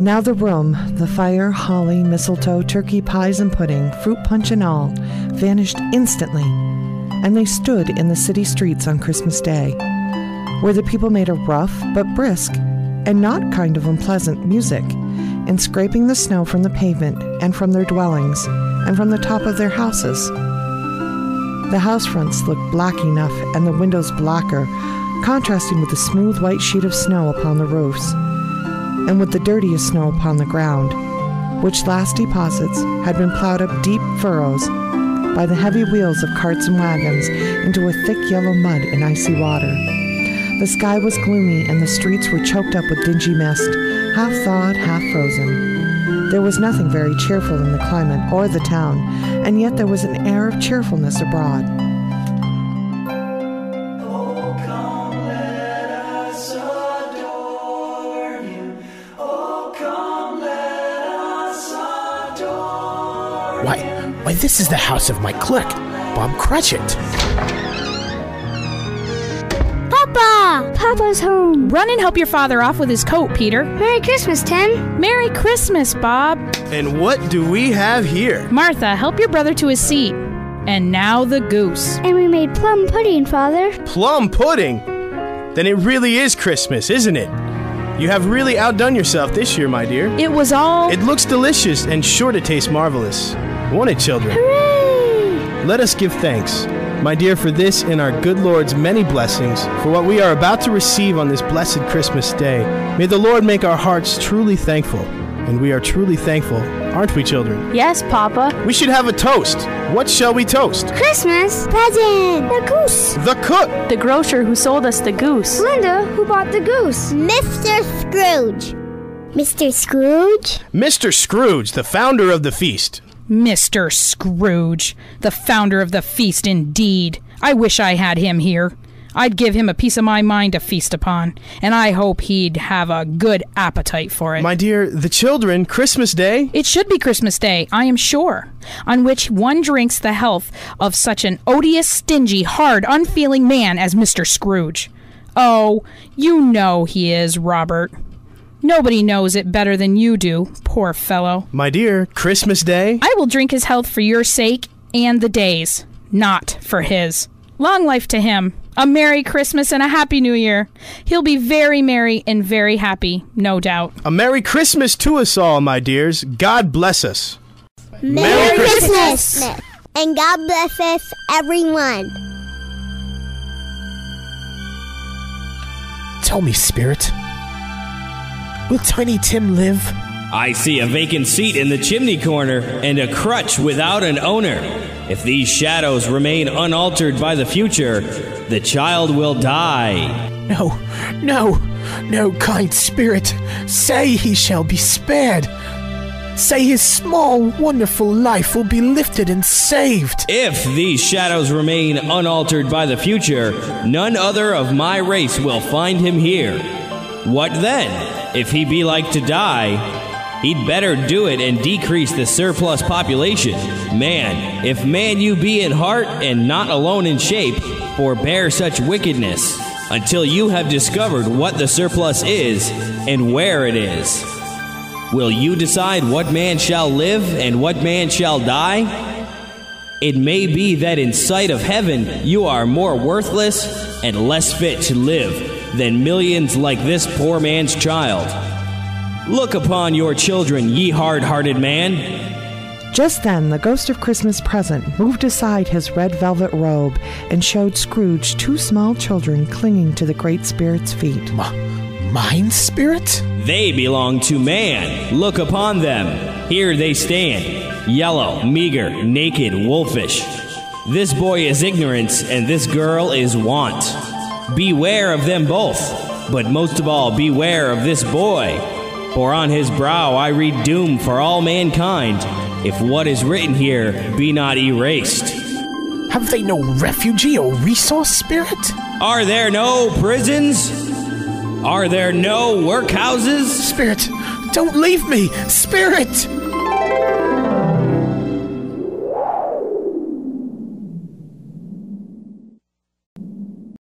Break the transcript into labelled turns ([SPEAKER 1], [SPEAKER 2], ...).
[SPEAKER 1] Now the room, the fire, holly, mistletoe, turkey, pies and pudding, fruit punch and all, vanished instantly, and they stood in the city streets on Christmas Day, where the people made a rough but brisk and not kind of unpleasant music, in scraping the snow from the pavement and from their dwellings and from the top of their houses. The house fronts looked black enough and the windows blacker, contrasting with the smooth white sheet of snow upon the roofs, and with the dirtiest snow upon the ground, which last deposits had been plowed up deep furrows by the heavy wheels of carts and wagons into a thick yellow mud and icy water. The sky was gloomy and the streets were choked up with dingy mist, half thawed, half frozen. There was nothing very cheerful in the climate or the town, and yet there was an air of cheerfulness abroad.
[SPEAKER 2] Why, this is the house of my clique, Bob Cratchit.
[SPEAKER 3] Papa! Papa's home.
[SPEAKER 4] Run and help your father off with his coat, Peter.
[SPEAKER 3] Merry Christmas, Tim.
[SPEAKER 4] Merry Christmas, Bob.
[SPEAKER 5] And what do we have here?
[SPEAKER 4] Martha, help your brother to his seat. And now the goose.
[SPEAKER 3] And we made plum pudding, Father.
[SPEAKER 5] Plum pudding? Then it really is Christmas, isn't it? You have really outdone yourself this year, my dear.
[SPEAKER 4] It was all...
[SPEAKER 5] It looks delicious and sure to taste marvelous. Won't it, children?
[SPEAKER 3] Hooray!
[SPEAKER 5] Let us give thanks, my dear, for this and our good Lord's many blessings, for what we are about to receive on this blessed Christmas day. May the Lord make our hearts truly thankful. And we are truly thankful, aren't we, children?
[SPEAKER 6] Yes, Papa.
[SPEAKER 5] We should have a toast. What shall we toast?
[SPEAKER 3] Christmas present. The goose.
[SPEAKER 5] The cook.
[SPEAKER 6] The grocer who sold us the goose.
[SPEAKER 3] Linda, who bought the goose. Mr. Scrooge. Mr. Scrooge?
[SPEAKER 5] Mr. Scrooge, the founder of the feast.
[SPEAKER 4] Mr. Scrooge, the founder of the feast indeed. I wish I had him here. I'd give him a piece of my mind to feast upon, and I hope he'd have a good appetite for it.
[SPEAKER 5] My dear, the children, Christmas Day?
[SPEAKER 4] It should be Christmas Day, I am sure, on which one drinks the health of such an odious, stingy, hard, unfeeling man as Mr. Scrooge. Oh, you know he is, Robert. Nobody knows it better than you do, poor fellow.
[SPEAKER 5] My dear, Christmas Day?
[SPEAKER 4] I will drink his health for your sake and the day's, not for his. Long life to him. A Merry Christmas and a Happy New Year. He'll be very merry and very happy, no doubt.
[SPEAKER 5] A Merry Christmas to us all, my dears. God bless us.
[SPEAKER 3] Merry Christmas! And God bless us, everyone.
[SPEAKER 2] Tell me, Spirit, will Tiny Tim live?
[SPEAKER 7] I see a vacant seat in the chimney corner and a crutch without an owner. If these shadows remain unaltered by the future, the child will die.
[SPEAKER 2] No, kind Spirit. Say he shall be spared. Say his small, wonderful life will be lifted and saved.
[SPEAKER 7] If these shadows remain unaltered by the future, none other of my race will find him here. What then? If he be like to die, he'd better do it and decrease the surplus population. Man, if man you be in heart and not alone in shape, forbear such wickedness, until you have discovered what the surplus is and where it is. Will you decide what man shall live and what man shall die? It may be that in sight of heaven you are more worthless and less fit to live than millions like this poor man's child. Look upon your children, ye hard-hearted man.
[SPEAKER 1] Just then the ghost of Christmas present moved aside his red velvet robe and showed Scrooge two small children clinging to the Great Spirit's feet.
[SPEAKER 2] Mine, Spirit?
[SPEAKER 7] They belong to man. Look upon them. Here they stand, yellow, meager, naked, wolfish. This boy is ignorance, and this girl is want. Beware of them both, but most of all, beware of this boy. For on his brow I read doom for all mankind, if what is written here be not erased.
[SPEAKER 2] Have they no refugee or resource, Spirit?
[SPEAKER 7] Are there no prisons? Are there no workhouses?
[SPEAKER 2] Spirit, don't leave me! Spirit!